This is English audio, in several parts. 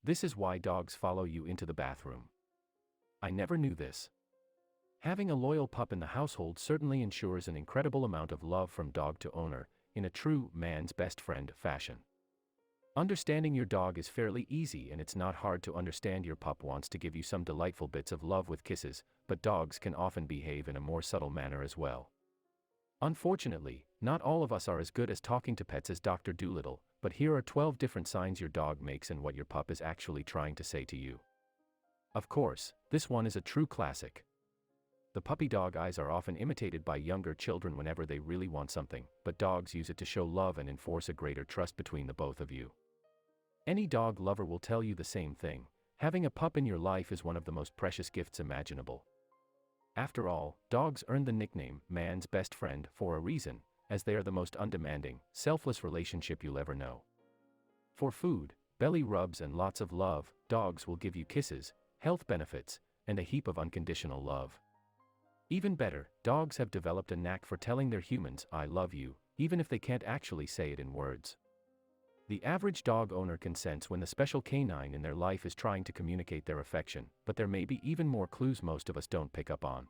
This is why dogs follow you into the bathroom. I never knew this. Having a loyal pup in the household certainly ensures an incredible amount of love from dog to owner, in a true man's best friend fashion. Understanding your dog is fairly easy, and it's not hard to understand your pup wants to give you some delightful bits of love with kisses, but dogs can often behave in a more subtle manner as well. Unfortunately, not all of us are as good as talking to pets as Dr. Dolittle, but here are 12 different signs your dog makes and what your pup is actually trying to say to you. Of course, this one is a true classic. The puppy dog eyes are often imitated by younger children whenever they really want something, but dogs use it to show love and enforce a greater trust between the both of you. Any dog lover will tell you the same thing. Having a pup in your life is one of the most precious gifts imaginable. After all, dogs earned the nickname man's best friend for a reason, as they are the most undemanding, selfless relationship you'll ever know. For food, belly rubs and lots of love, dogs will give you kisses, health benefits, and a heap of unconditional love. Even better, dogs have developed a knack for telling their humans, "I love you," even if they can't actually say it in words. The average dog owner can sense when the special canine in their life is trying to communicate their affection, but there may be even more clues most of us don't pick up on.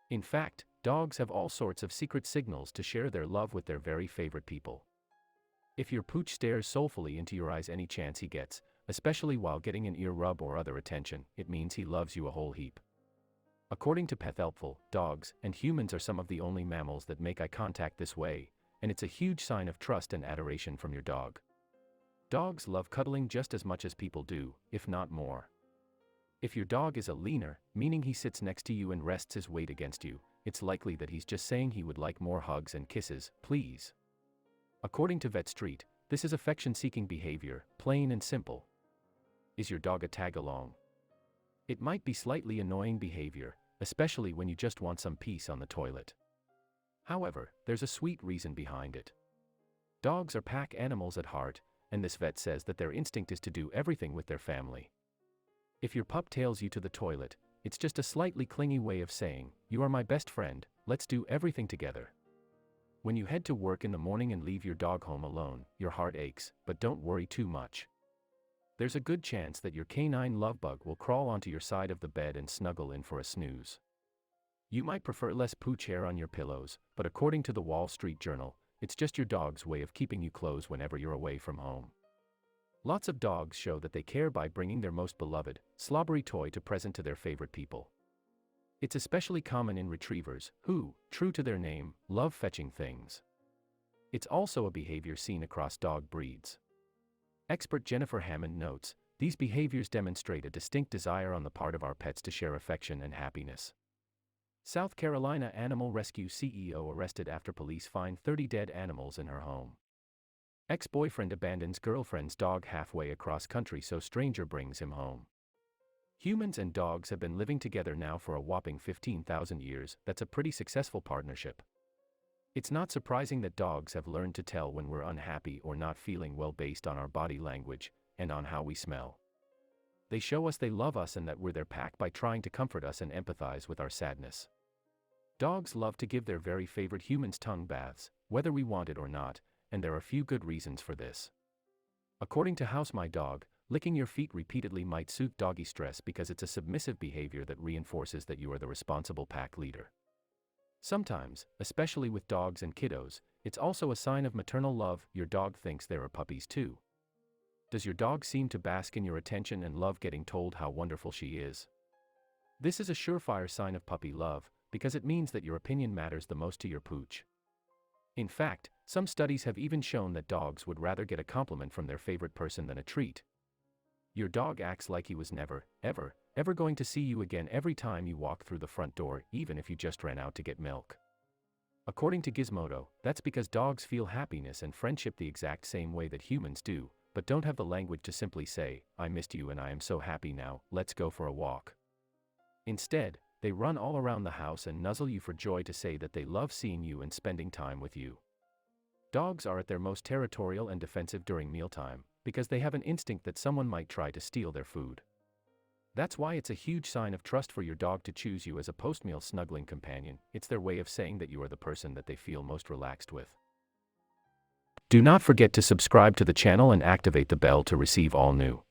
In fact, dogs have all sorts of secret signals to share their love with their very favorite people. If your pooch stares soulfully into your eyes any chance he gets, especially while getting an ear rub or other attention, it means he loves you a whole heap. According to PetHelpful, dogs and humans are some of the only mammals that make eye contact this way, and it's a huge sign of trust and adoration from your dog. Dogs love cuddling just as much as people do, if not more. If your dog is a leaner, meaning he sits next to you and rests his weight against you, it's likely that he's just saying he would like more hugs and kisses, please. According to VetStreet, this is affection-seeking behavior, plain and simple. Is your dog a tag-along? It might be slightly annoying behavior, especially when you just want some peace on the toilet. However, there's a sweet reason behind it. Dogs are pack animals at heart, and this vet says that their instinct is to do everything with their family. If your pup tails you to the toilet, it's just a slightly clingy way of saying, "You are my best friend, let's do everything together." When you head to work in the morning and leave your dog home alone, your heart aches, but don't worry too much. There's a good chance that your canine love bug will crawl onto your side of the bed and snuggle in for a snooze. You might prefer less pooch hair on your pillows, but according to the Wall Street Journal, it's just your dog's way of keeping you close whenever you're away from home. Lots of dogs show that they care by bringing their most beloved, slobbery toy to present to their favorite people. It's especially common in retrievers, who, true to their name, love fetching things. It's also a behavior seen across dog breeds. Expert Jennifer Hammond notes, these behaviors demonstrate a distinct desire on the part of our pets to share affection and happiness. South Carolina Animal Rescue CEO arrested after police find 30 dead animals in her home. Ex-boyfriend abandons girlfriend's dog halfway across country so stranger brings him home. Humans and dogs have been living together now for a whopping 15,000 years. That's a pretty successful partnership. It's not surprising that dogs have learned to tell when we're unhappy or not feeling well based on our body language and on how we smell. They show us they love us and that we're their pack by trying to comfort us and empathize with our sadness. Dogs love to give their very favorite humans tongue baths, whether we want it or not, and there are a few good reasons for this. According to House My Dog, licking your feet repeatedly might soothe doggy stress because it's a submissive behavior that reinforces that you are the responsible pack leader. Sometimes, especially with dogs and kiddos, it's also a sign of maternal love. Your dog thinks there are puppies too. Does your dog seem to bask in your attention and love getting told how wonderful she is? This is a surefire sign of puppy love, because it means that your opinion matters the most to your pooch. In fact, some studies have even shown that dogs would rather get a compliment from their favorite person than a treat. Your dog acts like he was never, ever going to see you again every time you walk through the front door, even if you just ran out to get milk. According to Gizmodo, that's because dogs feel happiness and friendship the exact same way that humans do, but don't have the language to simply say, "I missed you and I am so happy now, let's go for a walk." Instead, they run all around the house and nuzzle you for joy to say that they love seeing you and spending time with you. Dogs are at their most territorial and defensive during mealtime, because they have an instinct that someone might try to steal their food. That's why it's a huge sign of trust for your dog to choose you as a post-meal snuggling companion. It's their way of saying that you are the person that they feel most relaxed with. Do not forget to subscribe to the channel and activate the bell to receive all new